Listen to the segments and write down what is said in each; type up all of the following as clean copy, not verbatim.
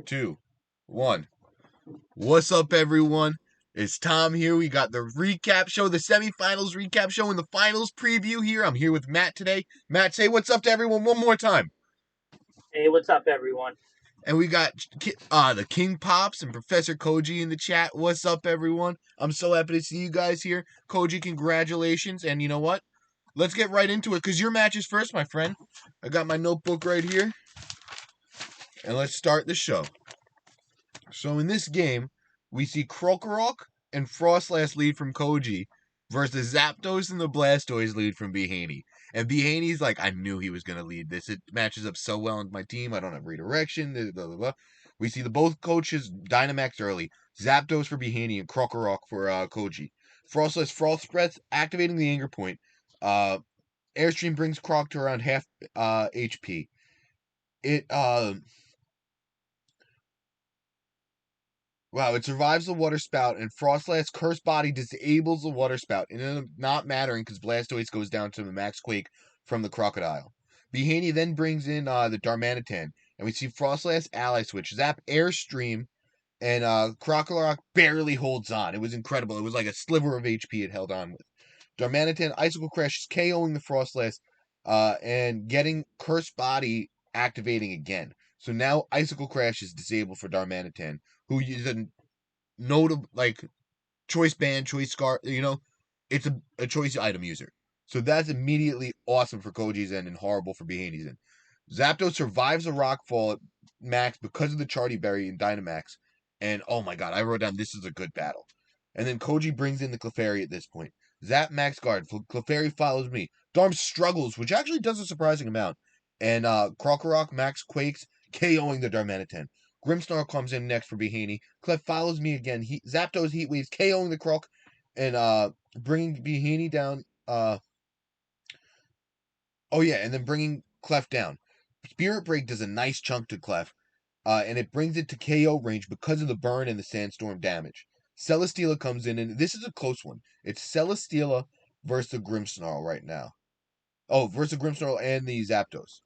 2, 1. What's up, everyone? It's Tom here. We got the recap show, the semifinals recap show, and the finals preview here. I'm here with Matt today. Matt, say what's up to everyone one more time. Hey, what's up, everyone? And we got the King Pops and Professor Koji in the chat. What's up, everyone? I'm so happy to see you guys here. Koji, congratulations. And you know what? Let's get right into it, because your match is first, my friend. I got my notebook right here. And let's start the show. So in this game, we see Krokorok and Frostlast lead from Koji versus Zapdos and the Blastoise lead from Behaney. And Behaney's like, I knew he was going to lead this. It matches up so well with my team. I don't have redirection. Blah, blah, blah. We see the both coaches Dynamax early. Zapdos for Behaney and Krokorok for Koji. Frostless Frost Breath activating the Anger Point. Airstream brings Croc to around half HP. It survives the water spout, and Frostlast's Curse Body disables the water spout, and it not mattering because Blastoise goes down to the Max Quake from the Crocodile. Behaney then brings in the Darmanitan, and we see Frostlast's ally switch, Zap Airstream, and Crocodile barely holds on. It was incredible. It was like a sliver of HP it held on with. Darmanitan Icicle Crash is KOing the Frostlast, and getting Curse Body activating again. So now Icicle Crash is disabled for Darmanitan, who is a notable, choice band, choice scar, it's a choice item user. So that's immediately awesome for Koji's end and horrible for Behaney's end. Zapdos survives a rockfall at max because of the Charty Berry in Dynamax. And oh my god, I wrote down this is a good battle. And then Koji brings in the Clefairy at this point. Zap Max Guard. Clefairy follows me. Darm struggles, which actually does a surprising amount. And Krokorok Max Quakes, KOing the Darmanitan. Grimmsnarl comes in next for Behaney. Clef follows me again. Zapdos Heat Waves, KOing the Croc, and bringing Behaney down. And then bringing Clef down. Spirit Break does a nice chunk to Clef, and it brings it to KO range because of the burn and the Sandstorm damage. Celesteela comes in, and this is a close one. It's Celesteela versus the Grimmsnarl right now. Oh, versus the Grimmsnarl and the Zapdos.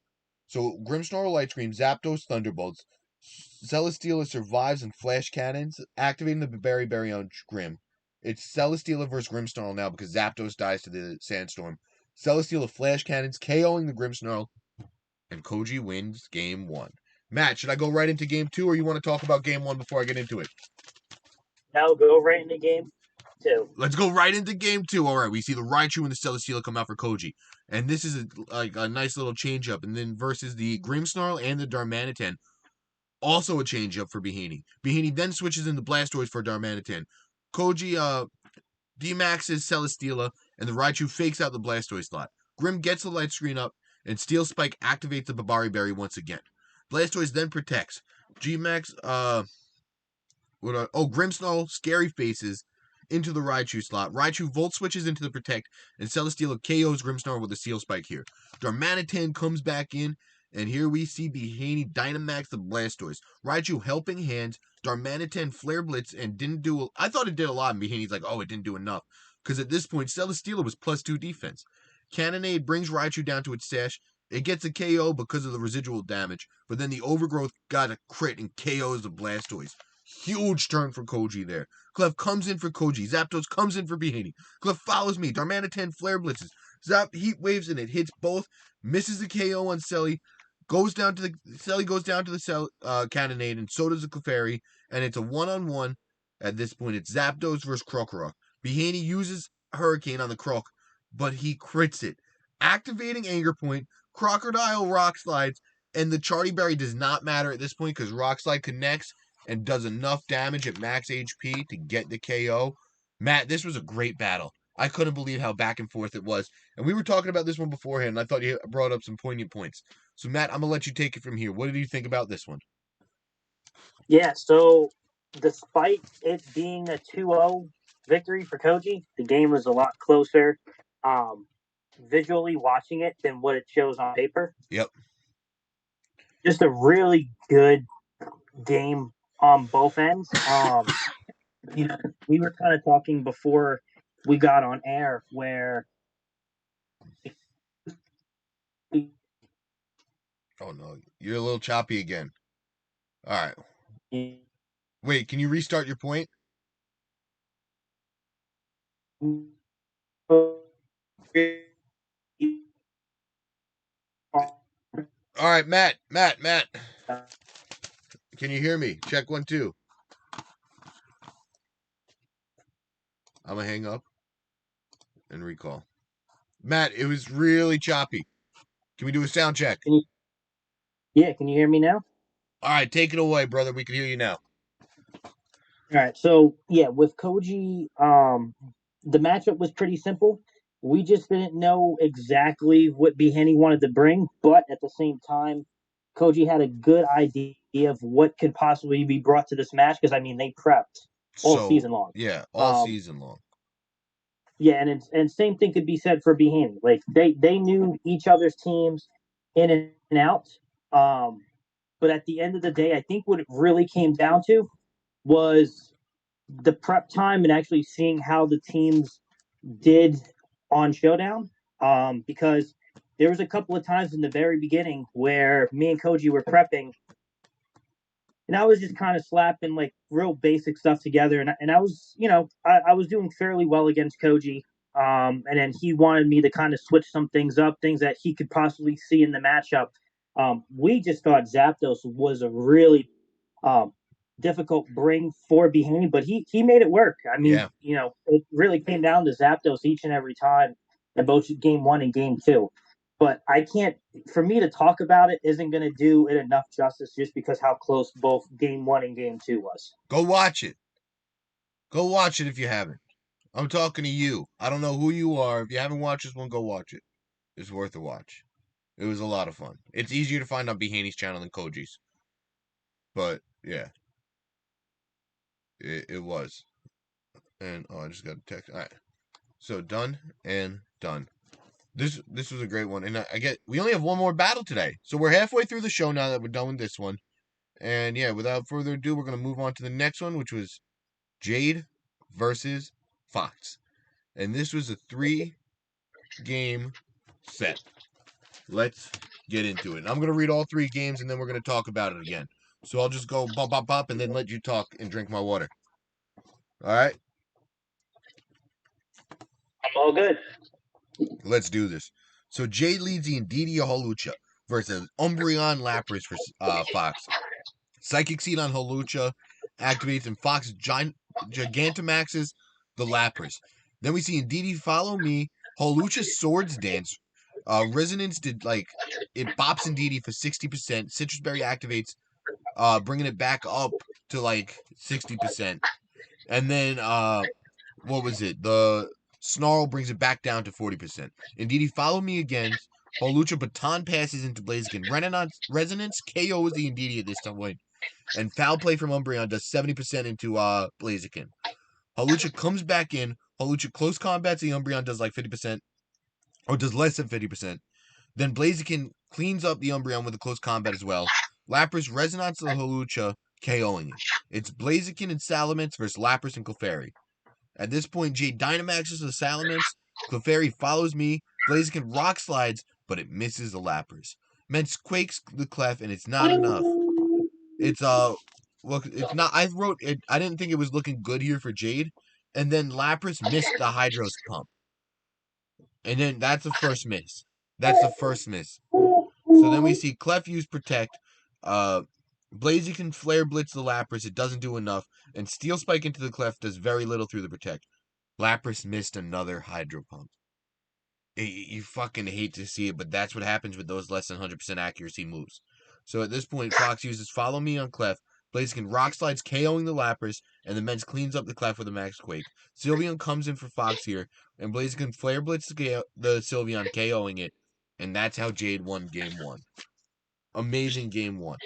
So Grimmsnarl Light Scream, Zapdos Thunderbolts. Celesteela survives and Flash Cannons, activating the Berry on Grimm. It's Celesteela versus Grimmsnarl now because Zapdos dies to the Sandstorm. Celesteela Flash Cannons, KOing the Grimmsnarl, and Koji wins game 1. Matt, should I go right into game 2, or you want to talk about game 1 before I get into it? Now go right into game 2. Let's go right into game 2. All right, we see the Raichu and the Celesteela come out for Koji. And this is a nice little change-up. And then versus the Grimmsnarl and the Darmanitan, also a change-up for Behaney. Behaney then switches into Blastoise for Darmanitan. Koji D-maxes Celesteela, and the Raichu fakes out the Blastoise slot. Grimm gets the light screen up, and Steel Spike activates the Babari Berry once again. Blastoise then protects. G-Max, Grimmsnarl Scary Faces into the Raichu slot. Raichu Volt switches into the Protect, and Celesteela KOs Grimmsnarl with a Steel Spike here. Darmanitan comes back in, and here we see Behaney Dynamax the Blastoise. Raichu helping hands. Darmanitan Flare Blitz and didn't do... I thought it did a lot, and Behaney's like, oh, it didn't do enough. Because at this point, Celesteela was +2 defense. Cannonade brings Raichu down to its stash. It gets a KO because of the residual damage, but then the Overgrowth got a crit and KOs the Blastoise. Huge turn for Koji there. Clef comes in for Koji. Zapdos comes in for Behaney. Clef follows me. Darmanitan Flare Blitzes. Zap Heat Waves and it hits both. Misses the KO on Selly. Selly goes down to the Cannonade, and so does the Clefairy, and it's a 1-on-1. At this point, it's Zapdos versus Krokorok. Behaney uses Hurricane on the Croc, but he crits it. Activating Anger Point, Crocodile Rock Slides, and the Charty Berry does not matter at this point because Rock Slide connects and does enough damage at max HP to get the KO. Matt, this was a great battle. I couldn't believe how back and forth it was. And we were talking about this one beforehand, and I thought you brought up some poignant points. So, Matt, I'm going to let you take it from here. What did you think about this one? Yeah, so despite it being a 2-0 victory for Koji, the game was a lot closer visually watching it than what it shows on paper. Yep. Just a really good game on both ends. We were kind of talking before we got on air where... Oh, no. You're a little choppy again. All right. Wait, can you restart your point? All right, Matt. Can you hear me? Check 1 2. I'm gonna hang up and recall. Matt, it was really choppy. Can we do a sound check? Yeah, can you hear me now? All right, take it away, brother. We can hear you now. All right, so yeah, with Koji, the matchup was pretty simple. We just didn't know exactly what Behenny wanted to bring, but at the same time, Koji had a good idea of what could possibly be brought to this match because I mean they prepped all So, season long. yeah, all season long. Yeah, and same thing could be said for Behaney. Like they knew each other's teams in and out. But at the end of the day, I think what it really came down to was the prep time and actually seeing how the teams did on Showdown. Because there was a couple of times in the very beginning where me and Koji were prepping, and I was just kind of slapping like real basic stuff together, and I was, I was doing fairly well against Koji. And then he wanted me to kind of switch some things up, things that he could possibly see in the matchup. We just thought Zapdos was a really um, difficult bring for Behaney, but he made it work. I mean, Yeah. it really came down to Zapdos each and every time in both game one and game two. But I can't, for me to talk about it isn't going to do it enough justice just because how close both game one and game two was. Go watch it. Go watch it if you haven't. I'm talking to you. I don't know who you are. If you haven't watched this one, go watch it. It's worth a watch. It was a lot of fun. It's easier to find on Behaney's channel than Koji's. But, yeah, it was. And, I just got a text. All right. So, done and done. This was a great one. And we only have one more battle today. So, we're halfway through the show now that we're done with this one. And, yeah, without further ado, we're going to move on to the next one, which was Jade versus Fox. And this was a 3-game set. Let's get into it. And I'm going to read all 3 games and then we're going to talk about it again. So I'll just go bop, bop, bop, and then let you talk and drink my water. All right? I'm all good. Let's do this. So Jade leads the Indeedee Holucha versus Umbreon Lapras for Fox. Psychic Seed on Holucha activates and Fox Gigantamaxes the Lapras. Then we see Indeedee Follow Me, Holucha Swords Dance. Resonance did it bops Indeedee for 60%. Citrus Berry activates, bringing it back up to 60%. And then what was it? The Snarl brings it back down to 40%. Indeedee Follow Me again. Holucha Baton passes into Blaziken. Resonance KOs the Indeedee at this time. And Foul Play from Umbreon does 70% into Blaziken. Holucha comes back in. Holucha close combats the Umbreon, does 50%, or does less than 50%. Then Blaziken cleans up the Umbreon with a close combat as well. Lapras Resonance the Holucha, KOing it. It's Blaziken and Salamence versus Lapras and Clefairy. At this point, Jade Dynamaxes the Salamence. Clefairy follows me. Blaziken Rock Slides, but it misses the Lapras. Mence Quakes the Clef, and it's not enough. It's look, it's not. I wrote it. I didn't think it was looking good here for Jade, and then Lapras missed the Hydros pump, and then that's the first miss. That's the first miss. So then we see Clef use Protect. Blaziken Flare Blitz the Lapras. It doesn't do enough, and Steel Spike into the Clef does very little through the Protect. Lapras missed another Hydro Pump. You fucking hate to see it, but that's what happens with those less than 100% accuracy moves. So at this point, Fox uses Follow Me on Clef. Blaziken Rock Slides, KOing the Lapras, and the Mence cleans up the Clef with a Max Quake. Sylveon comes in for Fox here, and Blaziken Flare Blitz the Sylveon, KOing it, and that's how Jade won Game 1. Amazing Game 1.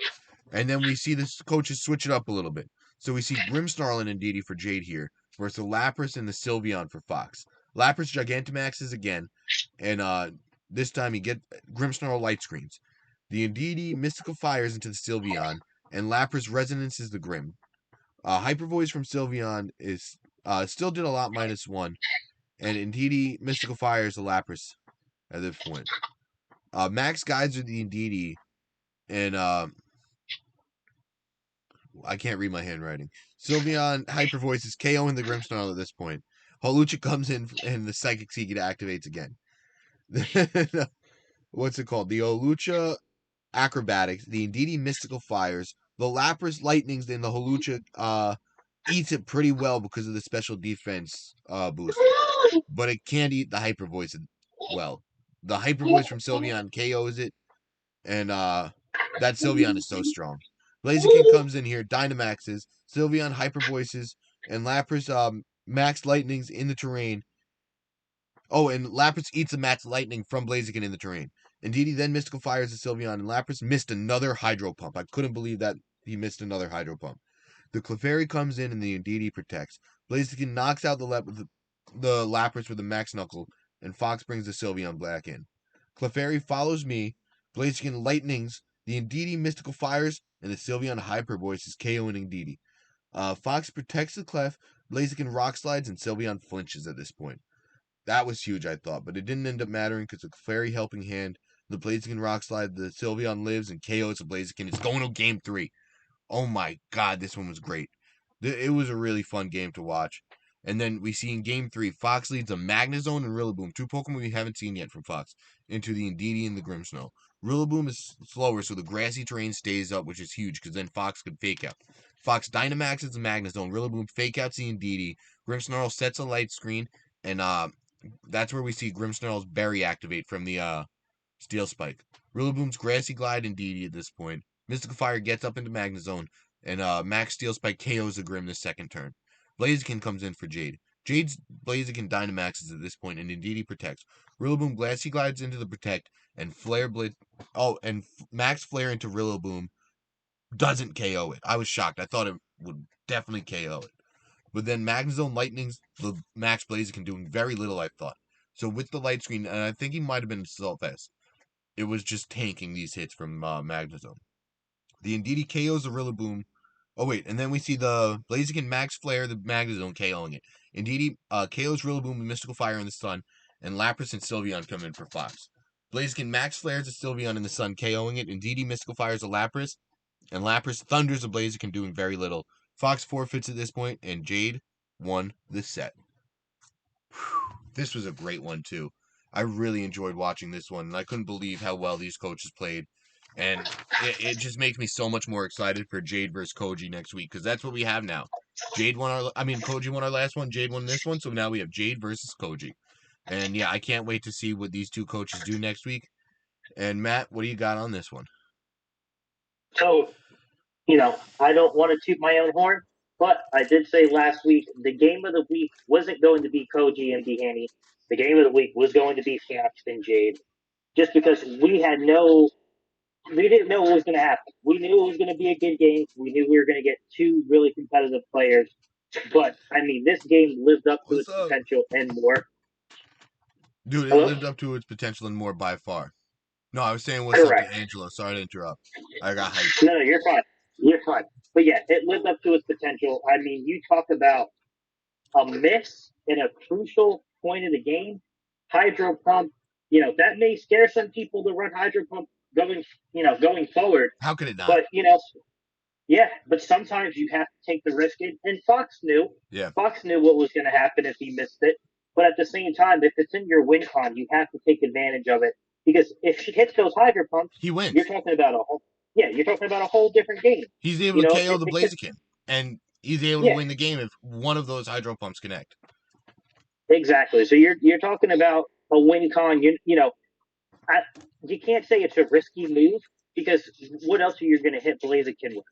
And then we see the coaches switch it up a little bit. So we see Grimmsnarl and Indeedee for Jade here versus the Lapras and the Sylveon for Fox. Lapras Gigantamaxes again, and this time he get Grimmsnarl light screens. The Indeedee Mystical Fires into the Sylveon, and Lapras Resonances the Grim. Hyper Voice from Sylveon is still did a lot -1, and Indeedee Mystical Fires the Lapras at this point. Max Guides are the Indeedee, and I can't read my handwriting. Sylveon hyper voices KO in the Grimmsnarl at this point. Holucha comes in and the Psychic Seed activates again. What's it called? The Holucha Acrobatics, the Indeedee Mystical Fires, the Lapras Lightnings, and the Holucha eats it pretty well because of the special defense boost. But it can't eat the Hyper Voice well. The Hyper Voice from Sylveon KOs it, and that Sylveon is so strong. Blaziken comes in here, Dynamaxes, Sylveon Hyper Voices, and Lapras Max Lightnings in the terrain. Oh, and Lapras eats the Max Lightning from Blaziken in the terrain. Indeedee then Mystical Fires the Sylveon, and Lapras missed another Hydro Pump. I couldn't believe that he missed another Hydro Pump. The Clefairy comes in and the Indeedee protects. Blaziken knocks out the Lapras with the Max Knuckle, and Fox brings the Sylveon back in. Clefairy follows me. Blaziken lightnings, the Indeedee Mystical Fires, and the Sylveon Hyper Voices KOing Indeedee. Fox protects the Clef, Blaziken Rock Slides, and Sylveon flinches at this point. That was huge, I thought, but it didn't end up mattering because the Clefairy helping hand, the Blaziken Rock Slide, the Sylveon lives and KOs the Blaziken. It's going to game 3. Oh my god, this one was great. It was a really fun game to watch. And then we see in game 3, Fox leads a Magnezone and Rillaboom, 2 Pokemon we haven't seen yet from Fox, into the Indeedee and the Grimmsnarl. Rillaboom is slower, so the grassy terrain stays up, which is huge, because then Fox could fake out. Fox Dynamaxes the Magnezone, Rillaboom fake outs the Indeedee, Grimmsnarl sets a light screen, and that's where we see Grimmsnarl's Berry activate from the Steel Spike. Rillaboom's Grassy Glide Indeedee at this point. Mystical Fire gets up into Magnezone, and Max Steel Spike KOs the Grim this second turn. Blaziken comes in for Jade. Jade's Blaziken Dynamaxes at this point, and Indeedee protects. Rillaboom Glassy Glides into the Protect, and Flare Blitz. Oh, and Max Flare into Rillaboom doesn't KO it. I was shocked. I thought it would definitely KO it. But then Magnezone Lightning's the Max Blaziken doing very little, I thought. So with the light screen, and I think he might have been Assault Vest, it was just tanking these hits from Magnezone. The Indeedee KOs the Rillaboom. Oh, wait, and then we see the Blaziken Max Flare, the Magnezone KOing it. Indeedee KOs Rillaboom with Mystical Fire in the Sun, and Lapras and Sylveon come in for Fox. Blaziken Max Flares the Sylveon in the Sun, KOing it. Indeedee Mystical Fires the Lapras, and Lapras thunders the Blaziken, doing very little. Fox forfeits at this point, and Jade won the set. This was a great one, too. I really enjoyed watching this one, and I couldn't believe how well these coaches played. And it just makes me so much more excited for Jade versus Koji next week, because that's what we have now. Koji won our last one, Jade won this one, so now we have Jade versus Koji. And yeah, I can't wait to see what these two coaches do next week. And Matt, what do you got on this one? So, I don't want to toot my own horn, but I did say last week the game of the week wasn't going to be Koji and Haney. The game of the week was going to be Fox and Jade, just because we didn't know what was going to happen. We knew it was going to be a good game. We knew we were going to get two really competitive players. But, I mean, this game lived up to its potential and more. Dude, it lived up to its potential and more by far. No, I was saying what's up to Angelo. Sorry to interrupt. I got hyped. No, you're fine. You're fine. But yeah, it lived up to its potential. I mean, you talk about a miss in a crucial point of the game. Hydro Pump, that may scare some people to run Hydro Pump going forward. How could it not? But, yeah, but sometimes you have to take the risk. And Fox knew. Yeah. Fox knew what was going to happen if he missed it. But at the same time, if it's in your win con, you have to take advantage of it. Because if she hits those Hydro Pumps, he wins. You're talking about a whole different game. He's able to KO the Blaziken, and he's able to win the game if one of those Hydro Pumps connect. Exactly. So you're talking about a win con. You can't say it's a risky move because what else are you going to hit Blaziken with?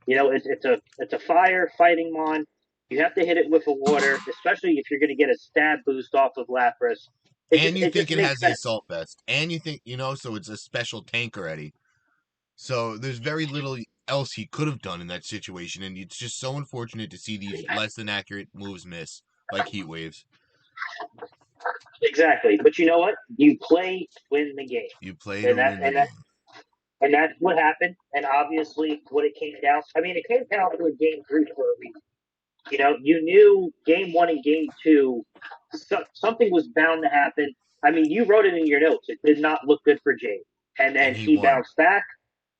It's a fire fighting mon. You have to hit it with a water, especially if you're going to get a stab boost off of Lapras. And you think it has the Assault Vest. And you think, so it's a special tank already. So there's very little else he could have done in that situation. And it's just so unfortunate to see these less than accurate moves miss, like Heat Waves. Exactly. But you know what? You play to win the game. You play to win the game. And that's what happened. And obviously, what it came down, it came down to a game 3 for a reason. You knew game 1 and game 2, something was bound to happen. I mean, you wrote it in your notes. It did not look good for Jade. And then he bounced back,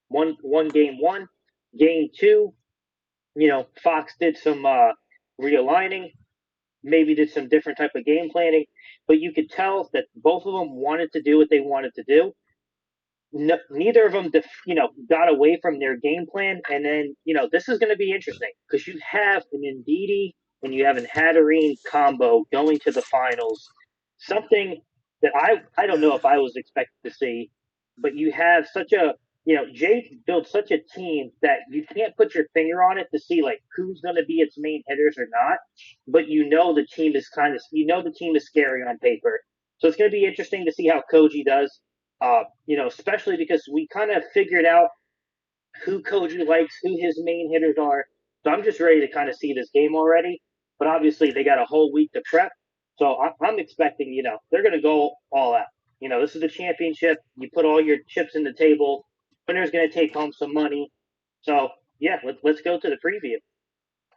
won game 1. Game 2, Fox did some realigning, maybe did some different type of game planning, but you could tell that both of them wanted to do what they wanted to do. No, neither of them, got away from their game plan. And then, this is going to be interesting because you have an Ndidi and you have an Hatterene combo going to the finals. Something that I don't know if I was expected to see, but you have such a, Jade built such a team that you can't put your finger on it to see like who's going to be its main hitters or not. But the team is the team is scary on paper. So it's going to be interesting to see how Koji does. Especially because we kind of figured out who Koji likes, who his main hitters are. So I'm just ready to kind of see this game already. But obviously, they got a whole week to prep. So I'm expecting, they're going to go all out. This is the championship. You put all your chips in the table. Winner's going to take home some money. So, yeah, let's go to the preview.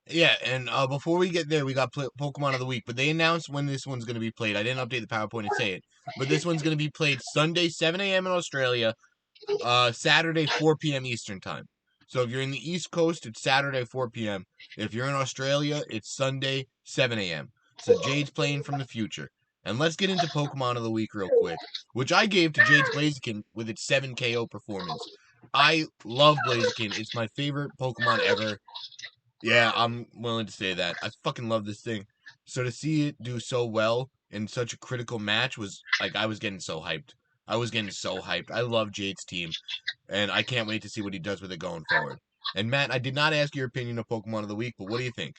Yeah, and before we get there, we got Pokemon of the Week, but they announced when this one's going to be played. I didn't update the PowerPoint and say it, but this one's going to be played Sunday, 7 a.m. in Australia, Saturday, 4 p.m. Eastern Time. So if you're in the East Coast, it's Saturday, 4 p.m. If you're in Australia, it's Sunday, 7 a.m. So Jade's playing from the future. And let's get into Pokemon of the Week real quick, which I gave to Jade's Blaziken with its 7 KO performance. I love Blaziken. It's my favorite Pokemon ever. Yeah, I'm willing to say that. I fucking love this thing. So to see it do so well in such a critical match was like I was getting so hyped. I was getting so hyped. I love Jade's team, and I can't wait to see what he does with it going forward. And Matt, I did not ask your opinion of Pokemon of the Week, but what do you think?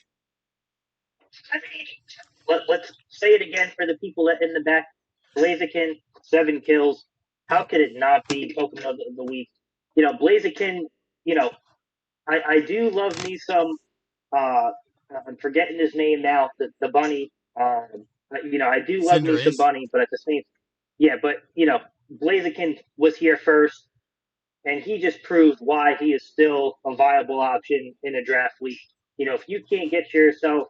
Let's say it again for the people in the back. Blaziken, 7 kills. How Yep. could it not be Pokemon of the Week? Blaziken, you know, I do love me some. Uh, I'm forgetting his name now. The bunny. I do love me some Cinderace. bunny, but at the same, yeah. But Blaziken was here first, and he just proved why he is still a viable option in a draft league. If you can't get yourself,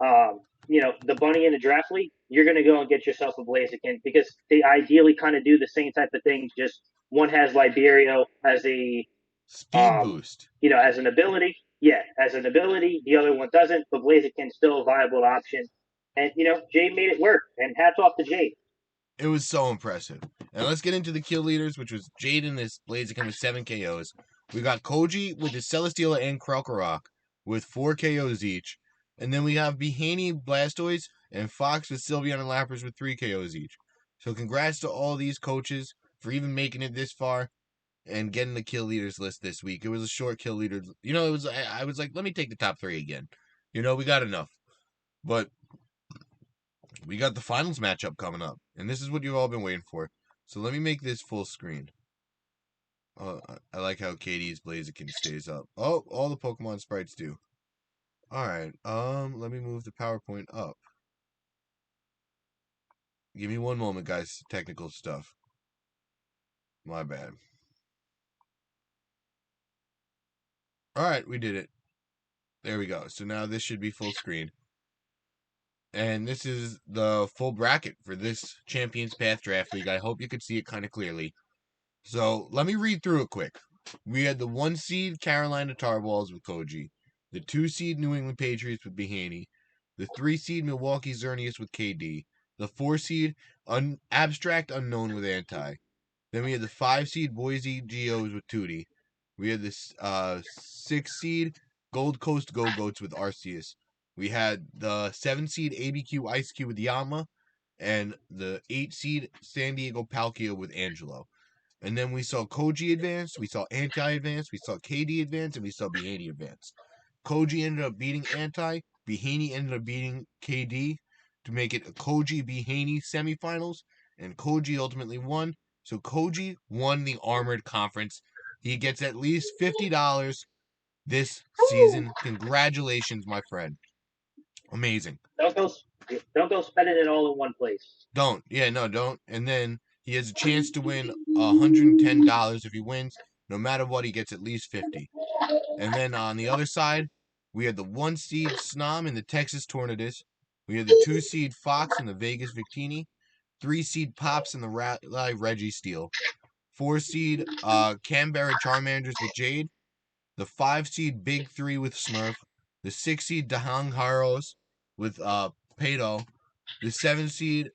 the bunny in a draft league, you're going to go and get yourself a Blaziken because they ideally kind of do the same type of thing. Just one has Liberio as a Speed boost. as an ability. Yeah, as an ability. The other one doesn't, but Blaziken's still a viable option. And, Jade made it work. And hats off to Jade. It was so impressive. And let's get into the kill leaders, which was Jade and this Blaziken with 7 KOs. We got Koji with his Celesteela and Krokorok with 4 KOs each. And then we have Behaney, Blastoise, and Fox with Sylveon and Lapras with 3 KOs each. So congrats to all these coaches for even making it this far and getting the kill leaders list this week. It was a short kill leader. It was I was like, let me take the top 3 again. We got enough. But we got the finals matchup coming up, and this is what you've all been waiting for. So let me make this full screen. I like how Katie's Blaziken stays up. Oh, all the Pokemon sprites do. Alright, let me move the PowerPoint up. Give me one moment, guys. Technical stuff. My bad. Alright, we did it. There we go. So now this should be full screen. And this is the full bracket for this Champions Path Draft League. I hope you could see it kind of clearly. So let me read through it quick. We had the 1 seed Carolina Tar Balls with Koji, the 2 seed New England Patriots with Behaney, the 3 seed Milwaukee Xerneas with KD, the 4 seed Abstract Unknown with Anti. Then we had the 5 seed Boise Geos with Tootie. We had this 6 seed Gold Coast Go Goats with Arceus. We had the 7 seed ABQ Ice Cube with Yama, and the 8 seed San Diego Palkia with Angelo. And then we saw Koji advance, we saw Anti advance, we saw KD advance, and we saw Behaney advance. Koji ended up beating Anti, Behaney ended up beating KD to make it a Koji Behaney semifinals, and Koji ultimately won. So Koji won the Armored Conference. He gets at least $50 this season. Congratulations, my friend. Amazing. Don't go spending it all in one place. Don't. Yeah, no, don't. And then he has a chance to win $110 if he wins. No matter what, he gets at least 50. And then on the other side, we had the 1 seed Snom in the Texas Tornadus. We had the 2 seed Fox in the Vegas Victini. 3 seed Pops in the Rally Reggie Steel. 4 seed Canberra Charmanders with Jade. The 5 seed Big 3 with Smurf. The 6 seed Dahang Haros with Pato. The 7 seed,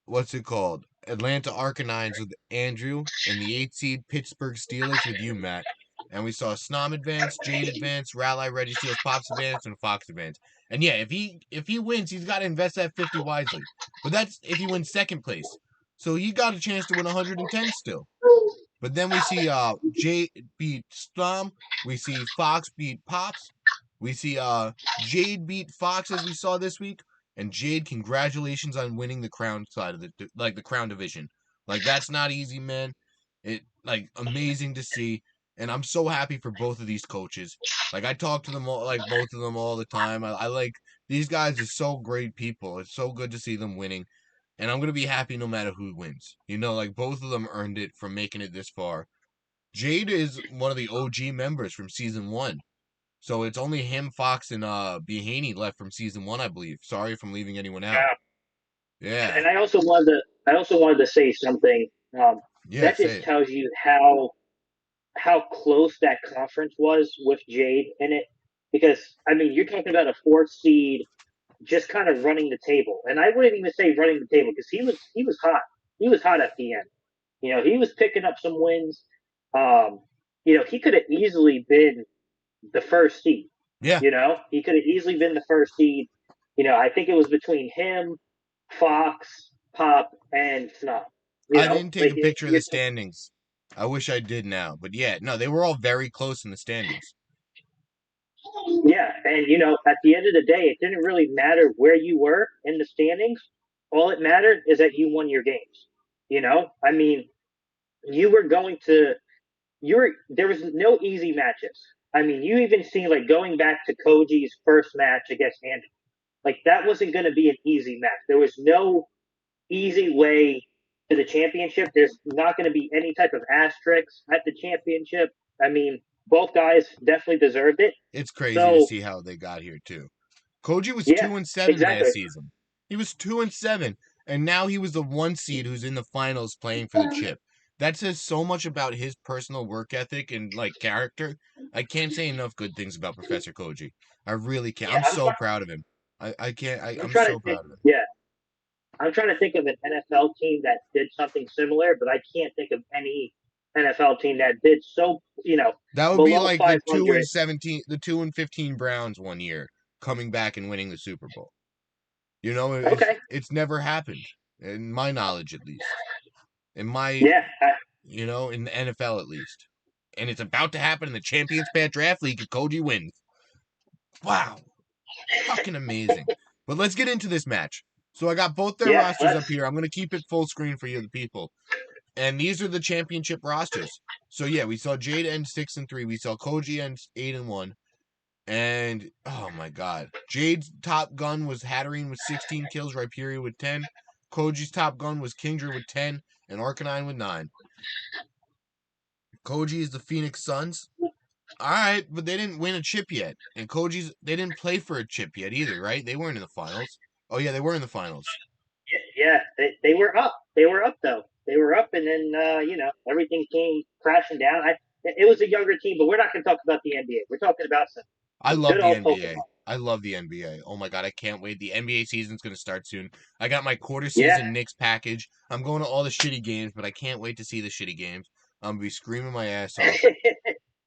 what's it called? Atlanta Arcanines with Andrew, and the 8 seed Pittsburgh Steelers with you, Matt. And we saw Snom advance, Jade advance, Rally, Registeals, Pops advance, and Fox advance. And yeah, if he wins, he's got to invest that 50 wisely. But that's if he wins second place. So he got a chance to win 110 still. But then we see Jade beat Stom. We see Fox beat Pops. We see Jade beat Fox as we saw this week. And Jade, congratulations on winning the crown side of the crown division. Like that's not easy, man. It like amazing to see, and I'm so happy for both of these coaches. Like I talk to them all, like both of them all the time. I like these guys are so great people. It's so good to see them winning, and I'm gonna be happy no matter who wins. You know, like both of them earned it from making it this far. Jade is one of the OG members from season 1. So it's only him, Fox, and Behaney left from season 1, I believe. Sorry if I'm leaving anyone out. Yeah. And I also wanted to say something. Yeah, That say just it. tells you how close that conference was with Jade in it. Because I mean, you're talking about a fourth seed just kind of running the table, and I wouldn't even say running the table because he was hot. He was hot at the end. You know, he was picking up some wins. Um, you know, he could have easily been the first seed. Yeah. You know, he could have easily been the first seed. You know, I think it was between him, Fox, Pop, and Snob. You I know, didn't take like a picture of you're the standings. I wish I did now. But yeah, no, they were all very close in the standings. yeah, and you know, at the end of the day, it didn't really matter where you were in the standings. All it mattered is that you won your games. You know, I mean, you were going to you were there was no easy matches. I mean, you even see like going back to Koji's first match against Andy, like that wasn't going to be an easy match. There was no easy way to the championship. There's not going to be any type of asterisks at the championship. I mean, both guys definitely deserved it. It's crazy to So see how they got here too. Koji was yeah, 2-7 exactly. last season. He was 2-7, and now he was the 1 seed who's in the finals playing for the chip. That says so much about his personal work ethic and like character. I can't say enough good things about Professor Koji. I really can't. Yeah, I'm so proud of him. I can't. I'm I'm trying to so think. proud of him. Yeah, I'm trying to think of an NFL team that did something similar, but I can't think of any NFL team that did so. You know, That would be below like the two 500. and 17, the 2-15 Browns one year coming back and winning the Super Bowl. You know, Okay. it's never happened in my knowledge, at least. In my, Yeah. in the NFL at least. And it's about to happen in the Champions Path Draft League if Koji wins. Wow, fucking amazing. But let's get into this match. So I got both their Yeah. rosters up here. I'm gonna keep it full screen for you, the people. And these are the championship rosters. So yeah, we saw Jade end 6-3. We saw Koji end 8-1. And oh my god. Jade's top gun was Hatterene with 16 kills, Rhyperior with 10. Koji's top gun was Kingdra with 10, and Arcanine with 9. Koji is the Phoenix Suns. Alright, but they didn't win a chip yet. And they didn't play for a chip yet either, right? They weren't in the finals. Oh yeah, they were in the finals. Yeah. They were up. They were up though. They were up, and then you know, everything came crashing down. It was a younger team, but we're not going to talk about the NBA. We're talking about I some love good the old NBA. Pokemon. I love the NBA. Oh my god, I can't wait. The NBA season's gonna start soon. I got my quarter Yeah. season Knicks package. I'm going to all the shitty games, but I can't wait to see the shitty games. I'm gonna be screaming my ass off.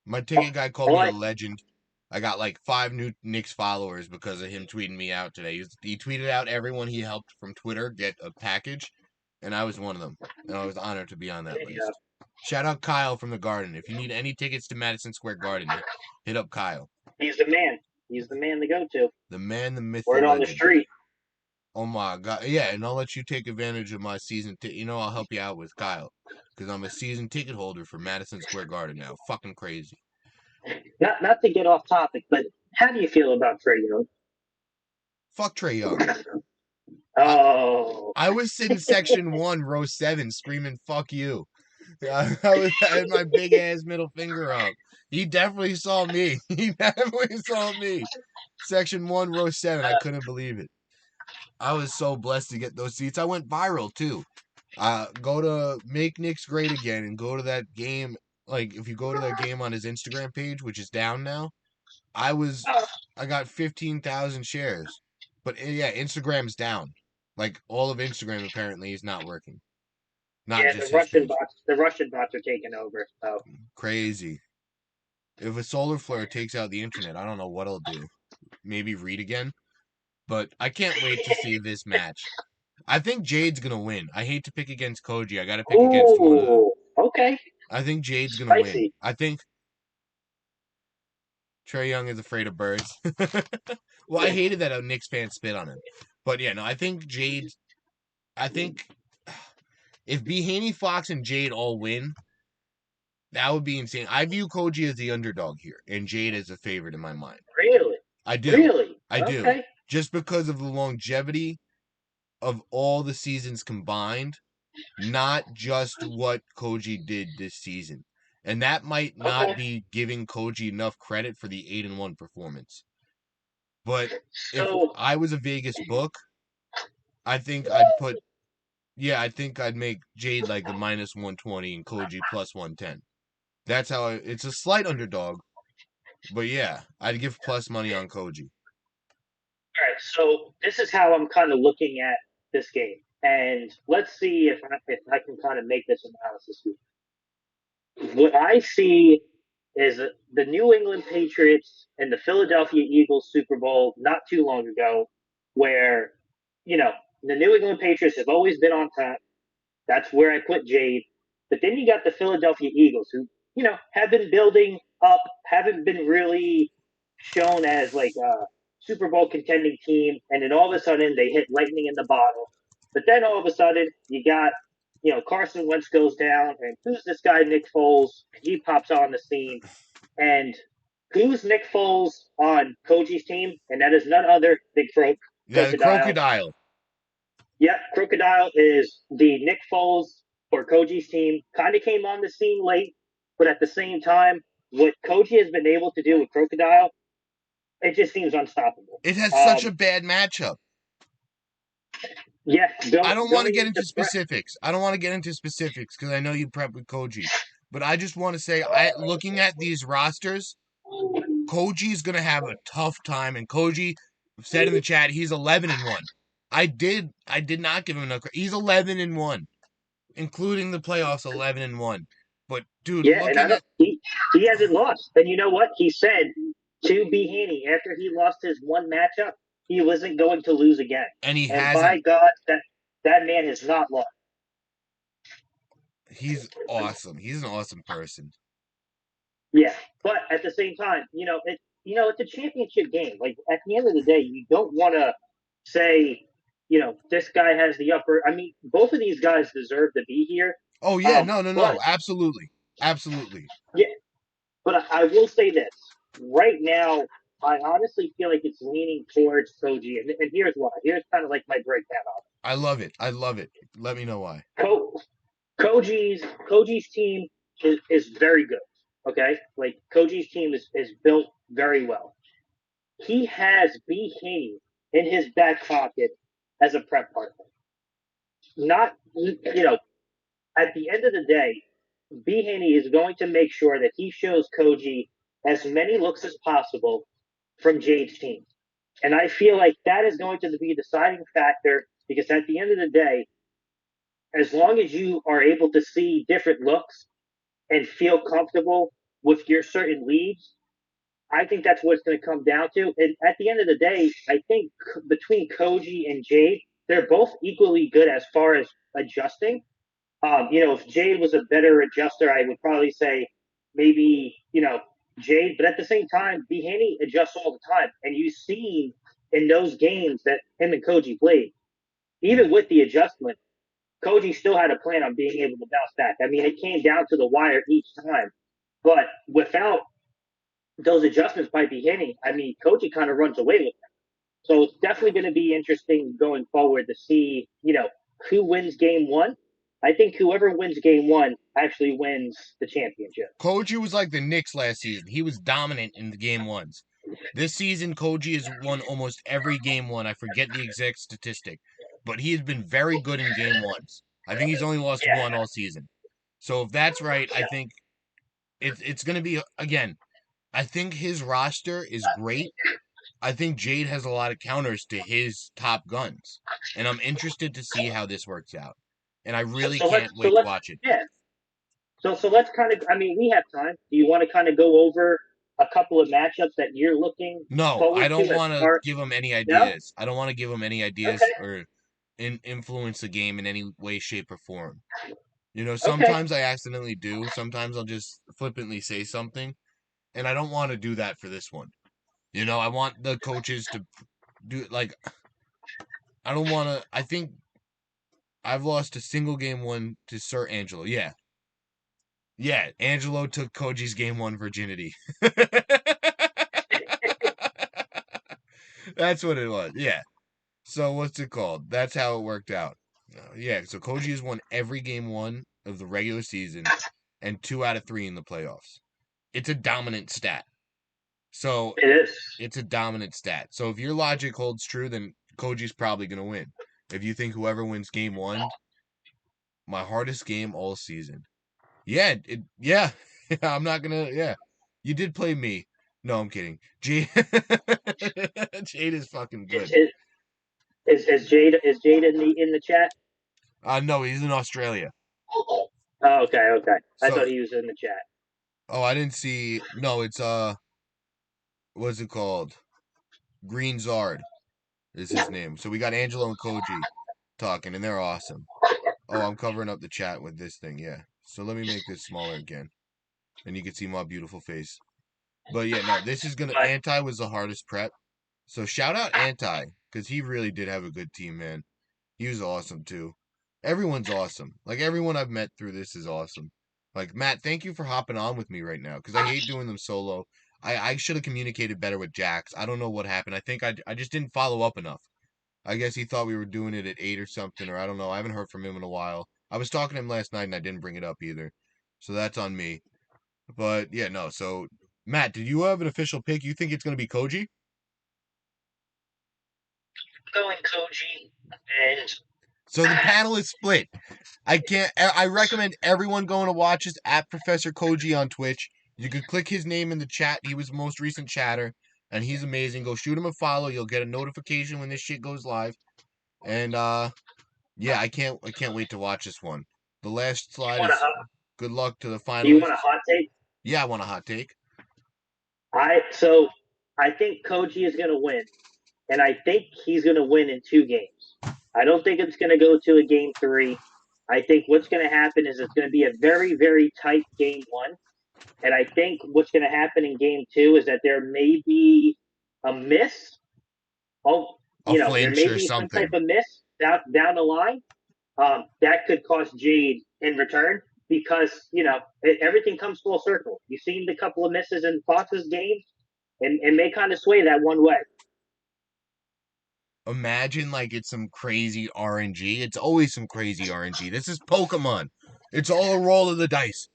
My ticket guy called all me a I, legend. I got like 5 new Knicks followers because of him tweeting me out today. He tweeted out everyone he helped from Twitter get a package, and I was one of them. And I was honored to be on that yeah, list. Shout out Kyle from the Garden. If you need any tickets to Madison Square Garden, hit up Kyle. he's the man. He's the man to go to. The man, the myth, the Word on the legend. street. Oh my god, yeah, and I'll let you take advantage of my I'll help you out with Kyle, because I'm a season ticket holder for Madison Square Garden now. Fucking crazy. Not to get off topic, but how do you feel about Trey Young? Fuck Trey Young. I Oh, I was sitting section 1, row 7, screaming "fuck you." I had my big ass middle finger up. He definitely saw me. He definitely saw me. Section 1, row 7. I couldn't believe it. I was so blessed to get those seats. I went viral too. Go to Make Knicks Great Again and go to that game. Like if you go to that game on his Instagram page, which is down now, I was I got 15,000 shares. But yeah, Instagram's down. Like all of Instagram apparently is not working. Not Yeah, just his page. The Russian bots are taking over. So Crazy. If a solar flare takes out the internet, I don't know what I'll do. Maybe read again. But I can't wait to see this match. I think Jade's gonna win. I hate to pick against Koji. I gotta pick against one of the. ooh, okay, I think Jade's gonna win. spicy. I think Trey Young is afraid of birds. Well, I hated that a Knicks fan spit on him. But yeah, no, I think Jade. I think if B. Haney, Fox, and Jade all win, that would be insane. I view Koji as the underdog here, and Jade as a favorite in my mind. Really, I do. really, I do. okay. Just because of the longevity of all the seasons combined, not just what Koji did this season. And that might not Okay. be giving Koji enough credit for the 8-1 performance. But if So, I was a Vegas book, I think I'd put I think I'd make Jade like the minus 120 and Koji plus 110. That's how it's a slight underdog, but yeah, I'd give plus money on Koji. all right. So this is how I'm kind of looking at this game, and let's see if I can kind of make this analysis. What I see is the New England Patriots and the Philadelphia Eagles Super Bowl not too long ago, where you know the New England Patriots have always been on top. That's where I put Jade. But then you got the Philadelphia Eagles, who have been building up, haven't been really shown as like a Super Bowl contending team, and then all of a sudden they hit lightning in the bottle. But then all of a sudden you got Carson Wentz goes down, and who's this guy Nick Foles? He pops on the scene, and who's Nick Foles on Koji's team? And that is none other than Yeah, the Crocodile. Crocodile. Yep, Crocodile is the Nick Foles for Koji's team. Kind of came on the scene late, but at the same time, what Koji has been able to do with Crocodile, it just seems unstoppable. It has such a bad matchup. Yeah, I don't want to going get into into specifics. I don't want to get into specifics because I know you prep with Koji. But I just want to say, looking at these rosters, Koji's gonna have a tough time, and Koji said in the chat he's 11-1. I did not give him enough credit. He's 11-1, including the playoffs 11-1. But dude, yeah, and I looking don't at he hasn't lost. And you know what? He said to B Haney after he lost his one matchup, he wasn't going to lose again. and he And by hasn't. God, that man has not lost. He's awesome. He's an awesome person. Yeah, but at the same time, it's a championship game. Like at the end of the day, you don't want to say, this guy has the upper. I mean, both of these guys deserve to be here. Oh yeah, But no, absolutely, absolutely. yeah, but I will say this right now. I honestly feel like it's leaning towards Koji, and here's why. Here's kind of like my breakdown of I love it. I love it. Let me know why. it. Koji's team is very good. Okay, like Koji's team is built very well. He has B. Haney in his back pocket as a prep partner. Not, at the end of the day, B. Haney is going to make sure that he shows Koji as many looks as possible from Jade's team. And I feel like that is going to be a deciding factor because at the end of the day, as long as you are able to see different looks and feel comfortable with your certain leads, I think that's what it's going to come down to. And at the end of the day, I think between Koji and Jade, they're both equally good as far as adjusting. If Jade was a better adjuster, I would probably say maybe, Jade. But at the same time, Haney adjusts all the time. And you've seen in those games that him and Koji played, even with the adjustment, Koji still had a plan on being able to bounce back. I mean, it came down to the wire each time. But without those adjustments by Haney, I mean, Koji kind of runs away with them. So it's definitely going to be interesting going forward to see, who wins game one. I think whoever wins game one actually wins the championship. Koji was like the Knicks last season. He was dominant in the game ones. This season, Koji has won almost every game one. I forget the exact statistic, but he has been very good in game ones. I think he's only lost Yeah. one all season. So if that's right, I think it's going to be again. I think his roster is great. I think Jade has a lot of counters to his top guns, and I'm interested to see how this works out. And I So, really so let's can't so wait to let's watch it. yeah. So let's kind of. I mean, we have time. Do you want to kind of go over a couple of matchups that you're looking No, I forward to don't as want to far? give him any No. ideas. I don't want to give him any ideas Okay. or influence the game in any way, shape, or form. You know, Okay. sometimes I accidentally do. Sometimes I'll just flippantly say something, and I don't want to do that for this one. You know, I want the coaches to do like I don't want to. I think I've lost a single game one to Sir Angelo. Yeah, yeah. Angelo took Koji's game one virginity. That's what it was. Yeah. So what's it called? That's how it worked out. Yeah. So Koji has won every game one of the regular season and 2 out of 3 in the playoffs. It's a dominant stat. So It is. it's a dominant stat. So if your logic holds true, then Koji's probably gonna win. If you think whoever wins game one, my hardest game all season. Yeah, yeah. I'm not gonna. Yeah, you did play me. No, I'm kidding. Jade is fucking Is, good. is, is Jade in the chat? No, he's in Australia. Oh, okay, okay. I So, thought he was in the chat. oh, I didn't see. No, it's what's it called? Green Zard is his name. So we got Angelo and Koji talking, and they're awesome. Oh, I'm covering up the chat with this thing. Yeah. So let me make this smaller again, and you can see my beautiful face. But yeah, no, this is gonna. But Anti was the hardest prep. So shout out Anti, because he really did have a good team, man. He was awesome too. Everyone's awesome. Like everyone I've met through this is awesome. Like Matt, thank you for hopping on with me right now, because I hate doing them solo. I should have communicated better with Jax. I don't know what happened. I think I just didn't follow up enough. I guess he thought we were doing it at 8 or something, or I don't know. I haven't heard from him in a while. I was talking to him last night and I didn't bring it up either. So that's on me. But yeah, no. So Matt, did you have an official pick? You think it's going to be Koji? going Koji and So the panel is split. I recommend everyone going to watch us at Professor Koji on Twitch. You could click his name in the chat. He was the most recent chatter, and he's amazing. Go shoot him a follow. You'll get a notification when this shit goes live. And yeah, I can't wait to watch this one. The last you slide want a is hot, good luck to the do you want a finalists. hot take? Yeah, I want a hot take. I think Koji is going to win, and I think he's going to win in 2 games. I don't think it's going to go to a game 3. I think what's going to happen is it's going to be a very very tight game 1, and I think what's going to happen in game 2 is that there may be a miss. Oh, A there flinch may or be some type something. of miss down the line, that could cost Jade in return because everything comes full circle. You've seen the couple of misses in Fox's games, and may kind of sway that one way. Imagine like it's some crazy RNG. It's always some crazy RNG. This is Pokemon. It's all a roll of the dice.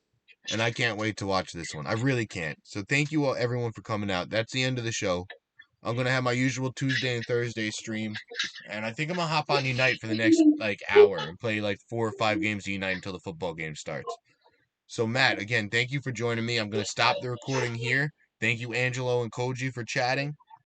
And I can't wait to watch this one. I really can't. So thank you all everyone for coming out. That's the end of the show. I'm gonna have my usual Tuesday and Thursday stream. And I think I'm gonna hop on Unite for the next like hour and play like 4 or 5 games of Unite until the football game starts. So Matt, again, thank you for joining me. I'm gonna stop the recording here. Thank you, Angelo and Koji, for chatting.